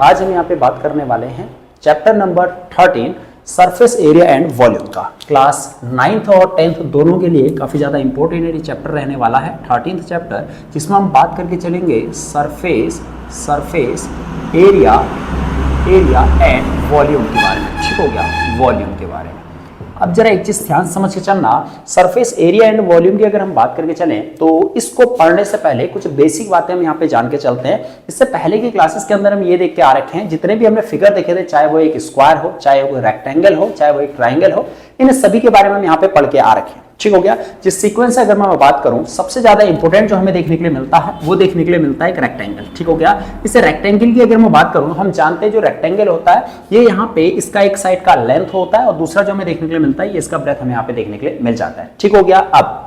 आज हम यहाँ पे बात करने वाले हैं chapter number 13 surface area and volume का। क्लास 9th और 10th दोनों के लिए काफ़ी ज़्यादा इंपॉर्टेंट चैप्टर रहने वाला है 13th चैप्टर, जिसमें हम बात करके चलेंगे सरफेस एरिया एंड वॉल्यूम के बारे में। ठीक हो गया, वॉल्यूम के बारे में। अब जरा एक चीज ध्यान समझ के चलना, सरफेस एरिया एंड वॉल्यूम की अगर हम बात करके चलें तो इसको पढ़ने से पहले कुछ बेसिक बातें हम यहाँ पे जान के चलते हैं। इससे पहले की क्लासेस के अंदर हम ये देख के आ रखे हैं, जितने भी हमने फिगर देखे थे, चाहे वो एक स्क्वायर हो, चाहे वो रेक्टेंगल हो, चाहे वो एक ट्राइंगल हो, इन सभी के बारे में हम यहाँ पे पढ़ के आ रखे हैं। ठीक हो गया। जिस सीक्वेंस से अगर मैं बात करूं, सबसे ज्यादा इंपॉर्टेंट जो हमें देखने के लिए मिलता है वो देखने के लिए मिलता है एक रेक्टेंगल। ठीक हो गया। इस रेक्टेंगल की अगर मैं बात करूं, हम जानते हैं जो रेक्टेंगल होता है ये यहाँ पे इसका एक साइड का लेंथ होता है और दूसरा जो हमें देखने के लिए मिलता है ये इसका ब्रेथ हमें यहाँ पे देखने के लिए मिल जाता है। ठीक हो गया। अब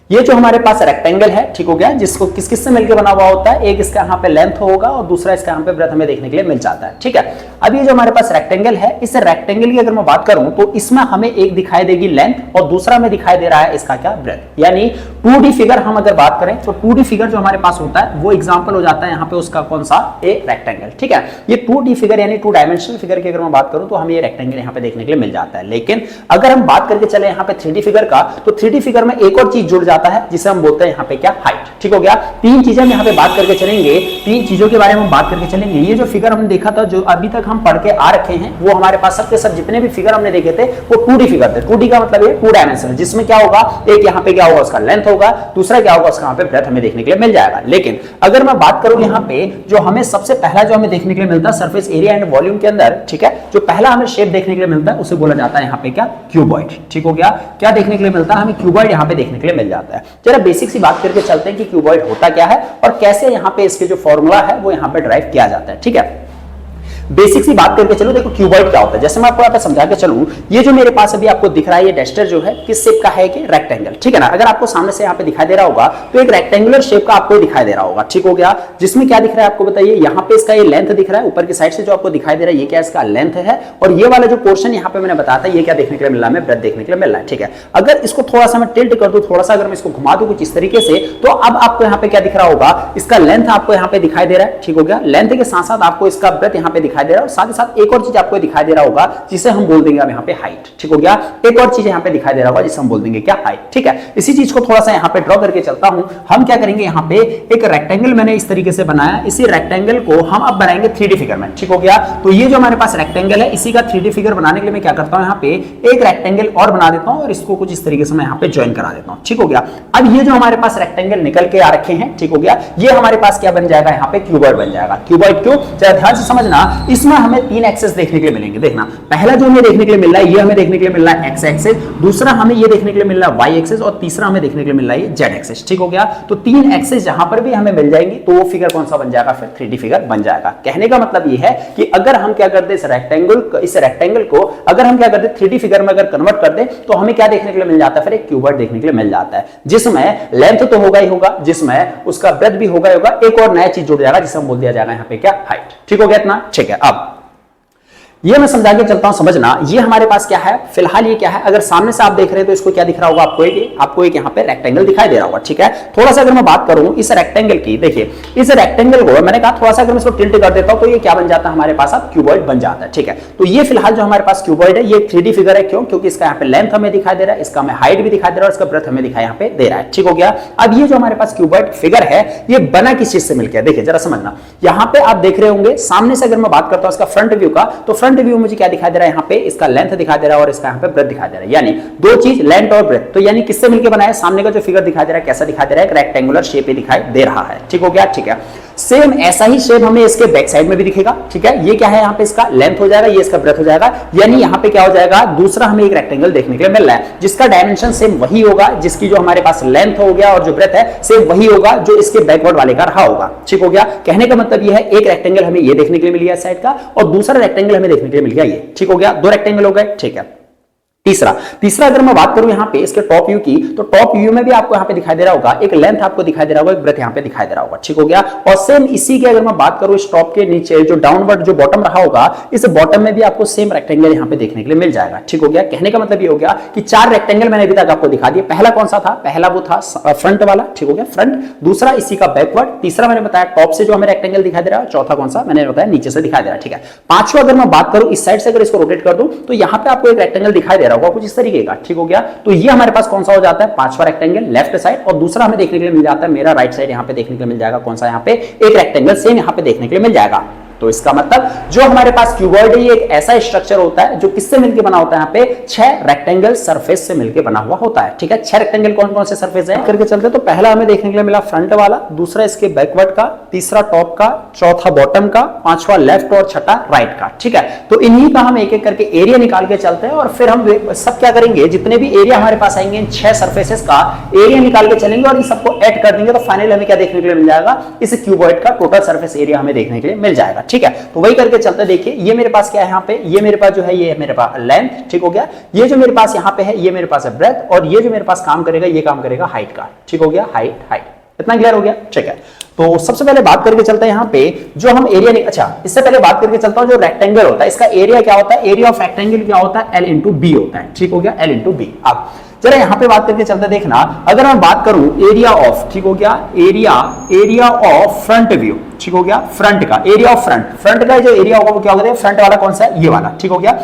ये जो हमारे पास रेक्टेंगल है, ठीक हो गया, जिसको किस किस से मिलकर बना हुआ होता है, एक इसका यहाँ पे लेंथ होगा और दूसरा इसका यहाँ पे ब्रेथ हमें देखने के लिए मिल जाता है। ठीक है। अब ये जो हमारे पास रेक्टेंगल है, इस रेक्टेंगल की अगर मैं बात करूं तो इसमें हमें एक दिखाई देगी लेंथ और दूसरा में दिखाई दे रहा है इसका क्या, ब्रेथ। यानी 2D फिगर हम अगर बात करें तो 2D फिगर जो हमारे पास होता है वो एग्जांपल हो जाता है यहाँ पे उसका कौन सा, एक रेक्टेंगल। ठीक है। ये 2D फिगर यानी 2 डायमेंशनल फिगर की अगर मैं बात करूं तो हमें ये रेक्टेंगल यहाँ पे देखने के लिए मिल जाता है। लेकिन अगर हम बात करके चले यहाँ पे 3D फिगर का, तो 3D फिगर में एक और चीज जुड़ जाता है जिसे हम बोलते हैं यहाँ पे क्या, हाइट। ठीक हो गया। तीन चीजें हम यहाँ पे बात करके चलेंगे, तीन चीजों के बारे में बात करके चलेंगे। ये जो फिगर हमने देखा था, जो अभी तक हम पढ़ के आ रखे हैं, वो हमारे पास सबके सब जितने भी फिगर हमने देखे थे वो 2D फिगर थे। 2D का मतलब ये 2 डायमेंशनल, जिसमें क्या होगा, एक यहाँ पे क्या होगा उसका लेंथ होगा, दूसरा क्या होगा उसका यहाँ पे ब्रेथ हमें देखने के लिए मिल जाएगा। लेकिन अगर मैं बात करूं यहाँ पे जो हमें सबसे पहला जो हमें देखने के लिए मिलता है सरफेस एरिया एंड वॉल्यूम के अंदर, ठीक है, जो पहला हमें शेप देखने के लिए मिलता है उसे बोला जाता है यहाँ पे क्या, क्यूबॉइड। ठीक हो गया। क्या देखने के लिए मिलता है हमें, क्यूबॉइड यहाँ पे देखने के लिए मिल जाता है। जरा बेसिक सी बात करके चलते हैं कि क्यूबॉइड होता क्या है और कैसे यहाँ पे इसके जो फॉर्मूला है वो यहाँ पे ड्राइव किया जाता है। ठीक है। बेसिक सी बात करके चलो, देखो क्यूबॉइड क्या होता है, जैसे मैं आपको यहाँ पे समझा के चलूं, ये जो मेरे पास अभी आपको दिख रहा है ये डस्टर जो है किस शेप का है, कि रेक्टेंगल। ठीक है ना। अगर आपको सामने से यहाँ पे दिखाई दे रहा होगा तो एक रेक्टेंगुलर शेप का आपको दिखाई दे रहा होगा। ठीक हो गया। जिसमें क्या दिख रहा है आपको बताइए, यहाँ पे इसका ये लेंथ दिख रहा है, ऊपर की साइड से जो आपको दिखाई दे रहा है ये क्या इसका लेंथ है, और ये वाला जो पोर्शन यहाँ पे मैंने बताया था ये क्या देखने के लिए मिल रहा है, ब्रेथ देखने के लिए मिल रहा है। ठीक है। अगर इसको थोड़ा सा मैं टिल्ट कर दूं, थोड़ा सा अगर मैं इसको घुमा दूं कुछ इस तरीके से, तो अब आपको यहाँ पे क्या दिख रहा होगा, इसका लेंथ आपको यहाँ पे दिखाई दे रहा है। ठीक हो गया। लेंथ के साथ साथ आपको इसका ब्रेथ यहाँ पे दिखाई दे रहा है, और साथ ही साथ एक और चीज आपको दिखाई दे रहा होगा जिसे हम बोल देंगे अब यहाँ पे हाइट। ठीक हो गया। एक और चीज यहाँ पे दिखाई दे रहा होगा जिसे हम बोल देंगे क्या, हाइट। ठीक है। इसी चीज को थोड़ा सा यहाँ पे ड्रॉ करके चलता हूं। हम क्या करेंगे, यहाँ पे एक रेक्टेंगल मैंने इस तरीके से बनाया, इसी रेक्टेंगल को हम अब बनाएंगे 3D फिगर में। ठीक हो गया। तो ये जो हमारे पास रेक्टेंगल है, इसी का 3D फिगर बनाने के लिए मैं क्या करता हूँ, यहाँ पे एक रेक्टेंगल और बना देता हूँ और इसको कुछ इस तरीके से मैं यहाँ पे ज्वाइन करा देता हूँ। ठीक हो गया। अब ये जो हमारे पास रेक्टेंगल निकल के आ रखे हैं, ठीक हो गया, ये हमारे पास क्या बन जाएगा, यहाँ पे क्यूबॉइड बन जाएगा। क्यूबॉइड क्यों, जरा ध्यान से समझना, इसमें हमें 3 एक्सेस देखने के लिए मिलेंगे। देखना, पहला जो हमें देखने के लिए मिल रहा है ये हमें देखने के लिए मिल रहा है एक्स एक्सेस, दूसरा हमें ये देखने के लिए मिल रहा है वाई एक्सेस, और तीसरा हमें देखने के लिए मिल रहा है जेड एक्सेस। ठीक हो गया। तो 3 एक्सेस जहां पर भी हमें मिल जाएंगी तो वो फिगर कौन सा बन जाएगा, फिर 3D फिगर बन जाएगा। कहने का मतलब ये है कि अगर हम क्या करते इस रेक्टेंगल को अगर हम क्या करते 3D फिगर में अगर कन्वर्ट कर दे तो हमें क्या देखने के लिए मिल जाता है, फिर एक क्यूबॉइड देखने के लिए मिल जाता है, जिसमें लेंथ तो होगा ही होगा, जिसमें उसका ब्रेथ भी होगा ही होगा, एक और नया चीज जुड़ जाएगा जिसे हम बोल दिया जाएगा यहाँ पे क्या, हाइट। ठीक हो गया इतना। ठीक है। अब ये मैं समझा के चलता हूं, समझना, ये हमारे पास क्या है, फिलहाल ये क्या है, अगर सामने से आप देख रहे हैं तो इसको क्या दिख रहा होगा आपको एक यहाँ पे रेक्टेंगल दिखाई दे रहा होगा। ठीक है। थोड़ा सा अगर मैं बात करूं इस रेक्टेंगल की, देखिए इस रेक्टेंगल को मैंने कहा थोड़ा सा अगर मैं इसको टिल्ट कर देता हूं तो ये क्या बन जाता है हमारे पास, अब क्यूबॉइड बन जाता है। ठीक है। तो ये फिलहाल जो हमारे पास क्यूबॉइड है ये 3D फिगर है। क्यों, क्योंकि इसका यहाँ पे लेंथ हमें दिखाई दे रहा है, इसका हमें हाइट भी दिखाई दे रहा है, इसका ब्रेथ हमें दिखाई यहाँ पे दे रहा है। ठीक हो गया। अब ये जो हमारे पास क्यूबॉइड फिगर है ये बना किस चीज से मिलकर, देखिए जरा समझना, यहाँ पे आप देख रहे होंगे सामने से अगर मैं बात करता हूं इसका फ्रंट व्यू का, तो फ्रंट व्यू मुझे क्या दिखाई दे रहा है, यहाँ पे इसका लेंथ दिखा दे रहा है और इसका यहाँ पे ब्रेथ दिखा दे रहा है, यानी दो चीज लेंथ और ब्रेथ। तो यानी किससे मिलकर बनाया, सामने का जो फिगर दिखा दे रहा है कैसा दिखा दे रहा है, एक रेक्टेंगुलर शेप ही दिखाई दे रहा है। ठीक हो गया। ठीक है। सेम ऐसा ही शेप हमें इसके बैक साइड में भी दिखेगा। ठीक है। ये क्या है, यहाँ पे इसका लेंथ हो जाएगा, ये इसका ब्रेथ हो जाएगा, यानी यहाँ पे क्या हो जाएगा, दूसरा हमें एक रेक्टेंगल देखने के लिए मिल रहा है जिसका डायमेंशन सेम वही होगा, जिसकी जो हमारे पास लेंथ हो गया और जो ब्रेथ है सेम वही होगा जो इसके बैकवर्ड वाले का रहा होगा। ठीक हो गया। कहने का मतलब ये है एक रेक्टेंगल हमें ये देखने के लिए मिल गया साइड का और दूसरा रेक्टेंगल हमें देखने के लिए मिल गया ये। ठीक हो गया। 2 रेक्टेंगल हो गए। ठीक है। तीसरा अगर मैं बात करूं यहां पे इसके टॉप व्यू की, तो टॉप व्यू में भी आपको यहां पे दिखाई दे रहा होगा एक लेंथ आपको दिखाई दे रहा होगा, एक ब्रेथ यहां पे दिखाई दे रहा होगा, ठीक हो गया। और सेम इसी के अगर मैं बात करूं इस टॉप के नीचे जो डाउनवर्ड जो बॉटम रहा होगा, इस बॉटम में भी आपको सेम रेक्टेंगल यहां पे देखने के लिए मिल जाएगा, ठीक हो गया। कहने का मतलब ये हो गया कि 4 रेक्टेंगल मैंने अभी तक आपको दिखा दिए। पहला कौन सा था? पहला वो था फ्रंट वाला, ठीक हो गया, फ्रंट। दूसरा इसी का बैकवर्ड। तीसरा मैंने बताया टॉप से जो हमें रेक्टेंगल दिखाई दे रहा है। चौथा कौन सा? मैंने बताया नीचे से दिखाई दे रहा है, ठीक है। पांचवा अगर मैं बात करूं इस साइड से अगर इसको रोटेट कर दूं तो यहां पे आपको एक रेक्टेंगल दिखाई दे रहा होगा कुछ इस तरीके का, ठीक हो गया। तो ये हमारे पास कौन सा हो जाता है? पांचवा रेक्टेंगल लेफ्ट साइड। और दूसरा हमें देखने के लिए मिल जाता है मेरा राइट साइड, यहां पे देखने के लिए मिल जाएगा कौन सा? यहां पे एक रेक्टेंगल सेम यहां पे देखने के लिए मिल जाएगा। तो इसका मतलब जो हमारे पास क्यूबॉइड है ये एक ऐसा स्ट्रक्चर होता है जो किससे मिलकर बना होता है? यहाँ पे 6 रेक्टेंगल सरफेस से मिलकर बना हुआ होता है, ठीक है। 6 रेक्टेंगल कौन कौन से सरफेस है करके चलते, तो पहला हमें देखने के लिए मिला फ्रंट वाला, दूसरा इसके बैकवर्ड का, तीसरा टॉप का, चौथा बॉटम का, पांचवा लेफ्ट और छठा राइट का, ठीक है। तो इन्हीं का हम एक एक करके एरिया निकाल के चलते हैं और फिर हम सब क्या करेंगे, जितने भी एरिया हमारे पास आएंगे इन 6 सरफेसेस का एरिया निकाल के चलेंगे और इन सबको ऐड कर देंगे। तो फाइनली हमें क्या देखने के लिए मिल जाएगा? इस क्यूबॉइड का टोटल सरफेस एरिया हमें देखने के लिए मिल जाएगा, ठीक है। तो वही करके चलते, देखिए ये मेरे पास क्या है यहाँ पे, ये मेरे पास जो है ये मेरे पास लेंथ, ठीक हो गया। ये जो मेरे पास यहाँ पे है ये मेरे पास है ब्रेथ, और ये जो मेरे पास काम करेगा ये काम करेगा हाइट का, ठीक हो गया। हाइट इतना क्लियर हो गया, ठीक है। तो सबसे पहले बात करके चलते हैं यहाँ पे जो हम एरिया, अच्छा इससे पहले बात करके चलता हूं जो रेक्टेंगल होता है इसका एरिया क्या होता है? एरिया ऑफ रेक्टेंगल क्या होता है? L इंटू बी होता है, ठीक हो गया, L इंटू बी। अब जरा यहां पे बात करके चलते, देखना अगर मैं बात करूं एरिया ऑफ, ठीक हो गया, एरिया ऑफ फ्रंट व्यू, ठीक हो गया, फ्रंट का एरिया ऑफ फ्रंट का जो एरिया होगा वो क्या होगा? फ्रंट वाला कौन सा है? ये वाला, ठीक हो गया।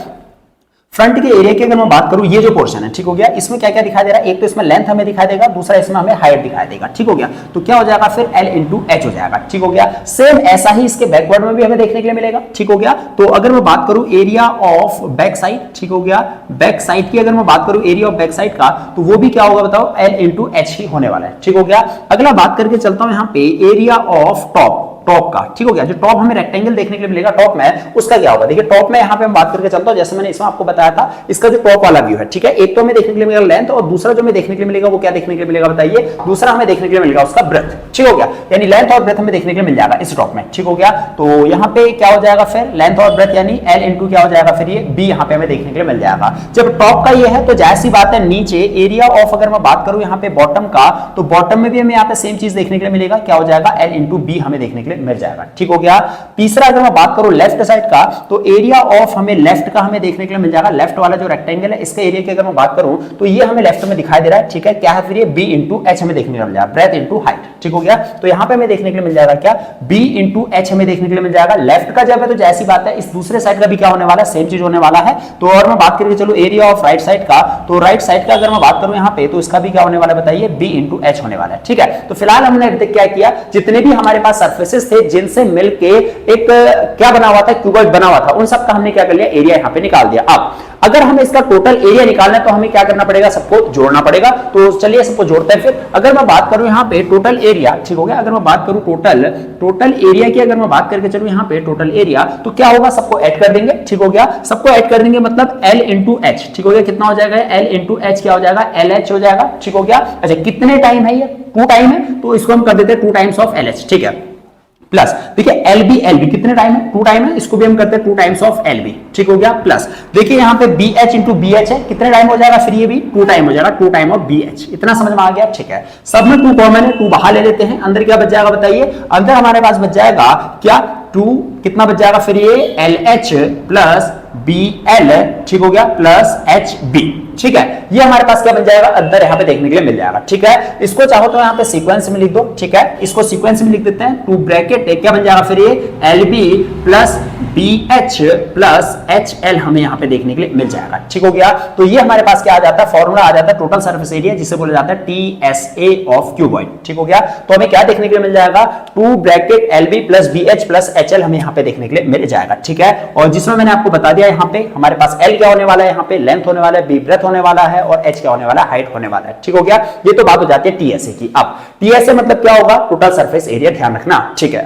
फ्रंट के एरिया की अगर मैं बात करूं ये जो पोर्शन है, ठीक हो गया, इसमें क्या क्या दिखाई दे रहा है? एक तो इसमें लेंथ हमें दिखाई देगा, दूसरा इसमें हमें हाइट दिखाई देगा, ठीक हो गया। तो क्या हो जाएगा फिर? L इंटू एच हो जाएगा, ठीक हो गया। सेम ऐसा ही इसके बैकवर्ड में भी हमें देखने के लिए मिलेगा, ठीक हो गया। तो अगर मैं बात करूं एरिया ऑफ बैक साइड, ठीक हो गया, बैक साइड की अगर मैं बात करूं एरिया ऑफ बैक साइड का, तो वो भी क्या होगा बताओ? L इंटू एच ही होने वाला है, ठीक हो गया। अगला बात करके चलता हूं यहाँ पे एरिया ऑफ टॉप का, ठीक हो गया। जो टॉप हमें रेक्टेंगल देखने के लिए मिलेगा टॉप में, उसका क्या होगा? देखिए टॉप में यहां पे हम बात करके चलता हूं, जैसे मैंने इसमें आपको बताया था, इसका जो टॉप वाला व्यू है, ठीक है। एक तो हमें देखने के लिए मिलेगा लेंथ, और दूसरा जो हमें देखने के लिए मिलेगा वो क्या देखने के लिए मिलेगा बताइए? दूसरा हमें देखने के लिए मिलेगा उसका ब्रेथ, ठीक हो गया। यानी लेंथ और ब्रेथ हमें देखने के लिए मिल जाएगा इस टॉप में, ठीक हो गया। तो यहां पे क्या हो जाएगा फिर? लेंथ और ब्रेथ यानी L इंटू क्या हो जाएगा फिर? ये B यहां पे हमें देखने के लिए मिल जाएगा। जब टॉप का ये है तो जाहिर सी बात है नीचे एरिया ऑफ अगर मैं बात करूं यहां पे बॉटम का, तो बॉटम में भी हमें यहां पे सेम चीज देखने के लिए मिलेगा, क्या हो जाएगा? L इंटू B हमें देखने के लिए मिल जाएगा, ठीक हो गया। तीसरा अगर मैं बात करूं लेफ्ट साइड का, तो एरिया ऑफ हमें लेफ्ट का हमें देखने के लिए मिल जाएगा। लेफ्ट वाला जो रेक्टेंगल है इसके एरिया की अगर मैं बात करूं तो ये हमें लेफ्ट में दिखाई दे रहा है, ठीक है। क्या है फिर? ये B इंटू एच हमें देखने के लिए मिल जाएगा, ब्रेथ इंटू हाइट, ठीक हो गया। तो यहां पे हमें देखने के लिए मिल जाएगा क्या? B इंटू एच हमें देखने के लिए मिल जाएगा। लेफ्ट का जब है तो जैसी बात है इस दूसरे साइड का भी क्या होने वाला है? सेम चीज होने वाला है। तो और मैं बात करके चलो एरिया ऑफ राइट साइड का, तो राइट साइड का अगर मैं बात करूं यहां पे, तो इसका भी क्या होने वाला है बताइए? B इंटू एच होने वाला है, ठीक है। तो फिलहाल हमने अभी तक क्या किया, जितने भी हमारे पास सरफेसेस थे जिनसे मिलके एक क्या बना हुआ था? क्यूबॉइड बना हुआ था, उन सब का हमने क्या कर लिया? एरिया यहां पे निकाल दिया। अब अगर हमें इसका टोटल एरिया निकालना है तो हमें क्या करना पड़ेगा? सबको जोड़ना पड़ेगा। तो चलिए सबको जोड़ते हैं। फिर अगर मैं बात करूं यहां पे टोटल एरिया, ठीक हो गया, अगर मैं बात करूं टोटल एरिया की अगर मैं बात करके चलूं यहां पे टोटल एरिया, तो क्या होगा? सबको ऐड कर देंगे, ठीक हो गया। सबको ऐड कर देंगे मतलब L इंटू एच, ठीक हो गया। कितना हो जाएगा? L इंटू एच क्या हो जाएगा? LH हो जाएगा, ठीक हो गया। अच्छा कितने टाइम है? ये 2 टाइम है, तो इसको हम कर देते हैं 2 टाइम्स ऑफ LH, ठीक है। प्लस देखिए LB कितने टाइम है? 2 टाइम है, इसको भी हम करते हैं 2 टाइम्स ऑफ LB, ठीक हो गया। प्लस देखिए यहाँ पे BH इंटू BH है, कितने टाइम हो जाएगा? फिर ये भी 2 टाइम हो जाएगा, 2 टाइम ऑफ BH। इतना समझ में आ गया, ठीक है। सब में 2 कॉमन है, 2 बाहर ले लेते हैं, अंदर क्या बच जाएगा बताइए? अंदर हमारे पास बच जाएगा क्या? 2 कितना बच जाएगा फिर? ये LH प्लस BL, ठीक हो गया, प्लस HB, ठीक है। ये हमारे पास क्या बन जाएगा? अंदर यहां पे देखने के लिए मिल जाएगा, ठीक है। इसको चाहो तो यहां पे सीक्वेंस में लिख दो, ठीक है। इसको सीक्वेंस में लिख देते हैं। 2 ब्रैकेट क्या बन जाएगा फिर? ये LB plus BH plus HL हमें यहां पे देखने के लिए मिल जाएगा, ठीक हो गया। तो ये हमारे पास क्या आ जाता है? फॉर्मूला आ जाता है टोटल सरफेस एरिया, जिसे बोला जाता है TSA ऑफ क्यूबॉइड, ठीक हो गया। तो हमें क्या देखने के लिए मिल जाएगा? 2 bracket LB plus BH plus HL हमें यहां पे देखने के लिए मिल जाएगा, ठीक है। और जिसमें मैंने आपको बता दिया यहां पे हमारे पास L क्या होने वाला है? यहां पे लेंथ होने वाला है, B ब्रेथ होने वाला है, और H क्या होने वाला है? हाइट होने वाला है, ठीक हो गया। ये तो बात हो जाती है TSA की। अब TSA मतलब क्या होगा? टोटल सरफेस एरिया, ध्यान रखना, ठीक है।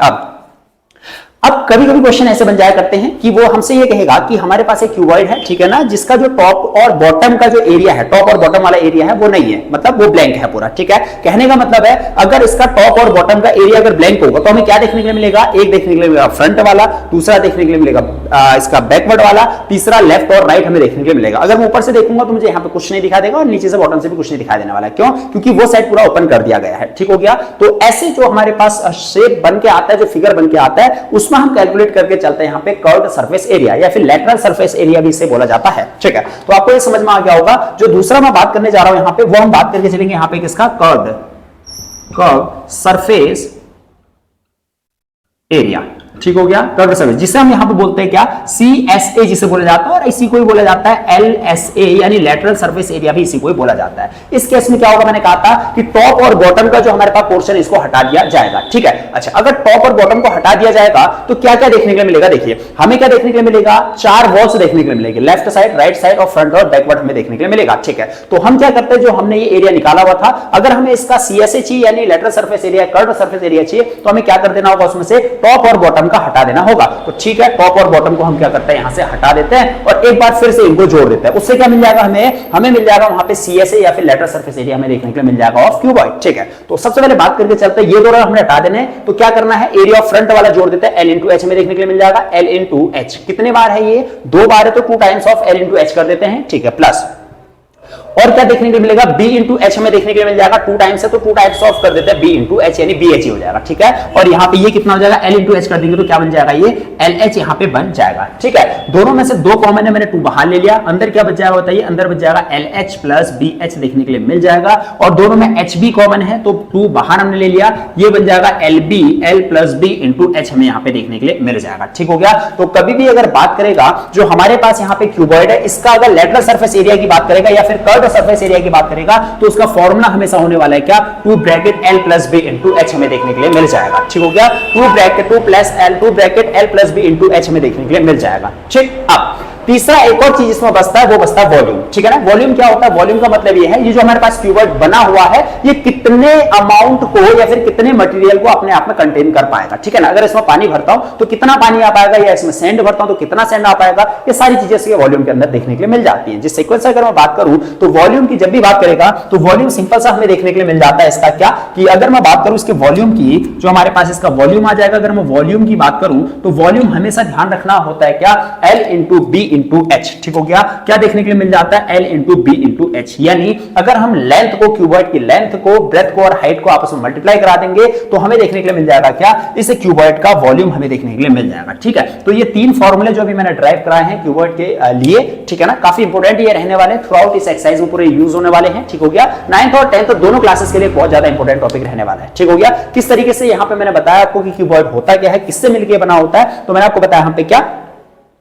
अब कभी कभी क्वेश्चन ऐसे बन जाया करते हैं कि वो हमसे ये कहेगा कि हमारे पास एक क्यूबॉइड है, ठीक है ना, जिसका जो टॉप और बॉटम का जो एरिया है, टॉप और बॉटम वाला एरिया है वो नहीं है, मतलब वो ब्लैंक है पूरा, ठीक है। कहने का मतलब है अगर इसका टॉप और बॉटम का एरिया अगर ब्लैंक होगा तो हमें क्या देखने के लिए मिलेगा? एक देखने के लिए मिलेगा फ्रंट वाला, दूसरा देखने के लिए मिलेगा इसका बैकवर्ड वाला, तीसरा लेफ्ट और राइट हमें देखने के लिए मिलेगा। अगर मैं ऊपर से देखूंगा तो मुझे यहाँ पे कुछ नहीं दिखा देगा और नीचे से बॉटम से भी कुछ नहीं दिखा देने वाला है। क्यों? क्योंकि वो साइड पूरा ओपन कर दिया गया है। ठीक हो गया। तो ऐसे जो हमारे पास शेप बन के आता है, जो फिगर बन के आता है, उसमें हम कैलकुलेट करके चलते हैं यहाँ पे कर्व्ड सरफेस एरिया या फिर लैटरल सरफेस एरिया भी इसे बोला जाता है। ठीक है, तो आपको ये समझ में आ गया होगा। जो दूसरा मैं बात करने जा रहा हूं यहाँ पे, वो हम बात करके चलेंगे यहाँ पे किसका, कर्व्ड सरफेस एरिया। ठीक हो गया, कर्व सरफेस, जिसे हम यहां पे बोलते हैं क्या, CSA जिसे बोला जाता है, और इसी को ही बोला जाता है LSA यानी लैटरल सरफेस एरिया भी इसी को ही बोला जाता है। इस केस में क्या होगा, मैंने कहा था कि टॉप और बॉटम का जो हमारे पास पोर्शन इसको हटा दिया जाएगा। ठीक है, अच्छा, अगर टॉप और बॉटम को हटा दिया जाएगा तो क्या क्या देखने के लिए मिलेगा, देखिए हमें क्या देखने के लिए मिलेगा, 4 वॉल्स देखने के लिए मिलेगी, लेफ्ट साइड, राइट साइड और फ्रंट और बैकवर्ड हमें देखने के लिए मिलेगा। ठीक है, तो हम क्या करते हैं, जो हमने ये एरिया निकाला हुआ था, अगर हमें इसका CSA चाहिए यानी lateral surface area, curve surface area चाहिए, तो हमें क्या कर देना होगा, उसमें से टॉप और बॉटम का हटा देना होगा। तो ठीक है, टॉप और बॉटम को हम क्या करते हैं, यहां से हटा देते हैं और एक बार फिर से इनको जोड़ देते हैं। उससे क्या मिल जाएगा, हमें मिल जाएगा वहां पे CSA या फिर लैटरल सरफेस एरिया हमें देखने के लिए मिल जाएगा ऑफ क्यूबॉइड। ठीक है, तो सबसे पहले बात करके चलते हैं, ये दोनों हमने हटा देने हैं, तो क्या करना है, एरिया ऑफ फ्रंट वाला जोड़ देते हैं, L इंटू एच में देखने के लिए मिल जाएगा, L इंटू एच। कितने बार है ये, 2 बार है, तो 2 times of L into H कर देते हैं। ठीक है, प्लस और क्या देखने के लिए मिलेगा, B इंटू एच हमें देखने के लिए मिल जाएगा, 2 टाइम्स है तो 2 टाइम्स ऑफ कर देते हैं B इंटू एच यानी BH हो जाएगा। ठीक है, और यहाँ पे ये कितना हो जाएगा, L इंटू एच कर देंगे तो क्या बन जाएगा, ये LH यहाँ पे बन जाएगा। ठीक है, दोनों में से 2 कॉमन है, मैंने 2 बाहर ले लिया, अंदर क्या बच जाएगा बताइए, अंदर बच जाएगा LH प्लस BH देखने के लिए मिल जाएगा, और दोनों में HB कॉमन है तो 2 बाहर हमने ले लिया, ये बन जाएगा LB, L plus B into H हमें यहाँ पे देखने के लिए मिल जाएगा। ठीक हो गया, तो कभी भी अगर बात करेगा जो हमारे पास यहाँ पे क्यूबॉइड है, इसका अगर लैटरल सरफेस एरिया की बात करेगा या फिर कर्व्ड सरफेस एरिया की बात करेगा, तो उसका फॉर्मूला हमेशा होने वाला है क्या, 2 bracket L plus B into H हमें देखने के लिए मिल जाएगा। ठीक हो गया, 2 bracket 2 plus L 2 bracket L plus B into H हमें देखने के लिए मिल जाएगा। ठीक, अब तीसरा एक और चीज इसमें बचता है, वो बचता है वॉल्यूम। ठीक है ना, वॉल्यूम क्या होता है, वॉल्यूम का मतलब ये है, ये जो हमारे पास क्यूबॉइड बना हुआ है, ये कितने अमाउंट को या फिर कितने मटेरियल को अपने आप में कंटेन कर पाएगा। ठीक है ना, अगर इसमें पानी भरता हूं तो कितना पानी आ पाएगा, या इसमें सैंड भरता हूं तो कितना सैंड आ पाएगा, ये सारी चीजें इसके वॉल्यूम के अंदर देखने के लिए मिल जाती है। जिस सीक्वेंस से अगर मैं बात करूं तो वॉल्यूम की जब भी बात करेगा तो वॉल्यूम सिंपल सा हमें देखने के लिए मिल जाता है इसका क्या, कि अगर मैं बात करूं इसके वॉल्यूम की, जो हमारे पास इसका वॉल्यूम आ जाएगा, अगर मैं वॉल्यूम की बात करूं तो वॉल्यूम हमेशा ध्यान रखना होता है क्या, L into B into H. हो गया, क्या देखने के लिए मिल जाता है, L into B into H, यानी अगर हम लेंथ को, क्यूबॉइड की लेंथ को, ब्रेथ को और हाइट को आपस में मल्टीप्लाई करा देंगे तो हमें देखने के लिए मिल जाएगा क्या, इस क्यूबॉइड का वॉल्यूम हमें देखने के लिए मिल जाएगा। ठीक है, तो ये 3 फॉर्मूले जो अभी मैंने ड्राइव कराए हैं क्यूबॉइड के लिए, ठीक है ना, काफी इंपोर्टेंट ये रहने वाले थ्रू आउट इस एक्सरसाइज में पूरे यूज होने वाले हैं। ठीक हो गया, 9th और 10th दोनों क्लासेस के लिए बहुत ज्यादा इंपोर्टेंट टॉपिक रहने वाला है। ठीक हो गया, किस तरीके से यहाँ पे मैंने बताया आपको कि क्यूबॉइड होता क्या है, किससे मिलकर बना होता है, तो मैंने आपको बताया यहाँ पे क्या,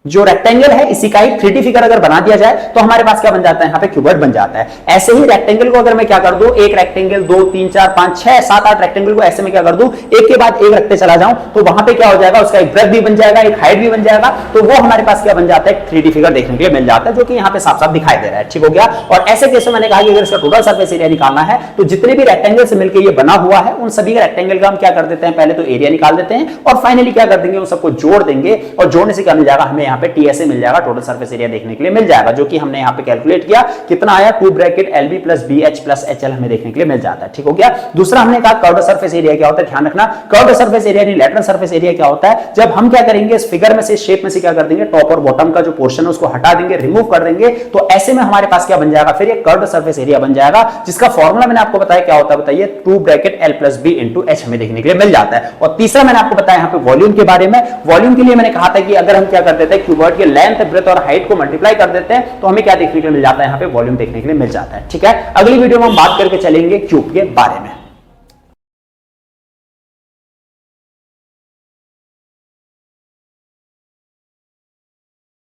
जो रेक्टेंगल है इसी का ही 3D फिगर अगर बना दिया जाए तो हमारे पास क्या बन जाता है, यहाँ पे क्यूबॉइड बन जाता है। ऐसे ही रेक्टेंगल को अगर मैं क्या कर दूं, एक रेक्टेंगल 2 3 4 5 6 7 8 रेक्टेंगल को ऐसे में क्या कर दूं, एक के बाद एक रखते चला जाऊं, तो वहां पे क्या हो जाएगा, उसका एक ब्रेथ भी बन जाएगा, एक हाइट भी बन जाएगा, तो वो हमारे पास क्या बन जाता है, 3D फिगर देखने के लिए मिल जाता है, जो कि यहाँ पे साफ साफ दिखाई दे रहा है। ठीक हो गया, और ऐसे केस में मैंने कहा कि अगर इसका टोटल सरफेस एरिया निकालना है तो जितने भी रेक्टेंगल से मिलकर ये बना हुआ है उन सभी रेक्टेंगल का हम क्या कर देते हैं, पहले तो एरिया निकाल देते हैं और फाइनली क्या कर देंगे, उन सबको जोड़ देंगे, और जोड़ने से क्या मिल जाएगा, हमें यहाँ पे TSA मिल जाएगा, टोटल सरफेस एरिया देखने के लिए मिल जाएगा, जो कि हमने यहां पे कैलकुलेट किया, कितना आया, 2 bracket LB plus BH plus HL हमें देखने के लिए मिल जाता है। ठीक हो गया, दूसरा हमने कहा कर्व्ड सरफेस एरिया क्या होता है, ध्यान रखना, कर्व्ड सरफेस एरिया यानी लैटरल सरफेस एरिया क्या होता है, जब हम क्या करेंगे, इस फिगर में से, शेप में से क्या कर देंगे, टॉप और बॉटम का जो पोर्शन है उसको हटा देंगे, रिमूव कर देंगे, तो ऐसे में हमारे पास क्या बन जाएगा, फिर ये कर्व्ड सरफेस एरिया बन जाएगा, जिसका फॉर्मूला मैंने आपको बताया क्या होता है, बताइए, 2 bracket L plus B into H हमें देखने के लिए मिल जाता है। और तीसरा मैंने आपको बताया यहाँ पे वॉल्यूम के बारे में, वॉल्यूम के लिए मैंने कहा था कि अगर हम क्या कर देते हैं, क्यूबॉइड के लेंथ, ब्रेथ और हाइट को मल्टीप्लाई कर देते हैं तो हमें क्या देखने के लिए मिल जाता है, यहाँ पे वॉल्यूम देखने के लिए मिल जाता है। ठीक है, अगली वीडियो में हम बात करके चलेंगे क्यूब के बारे में।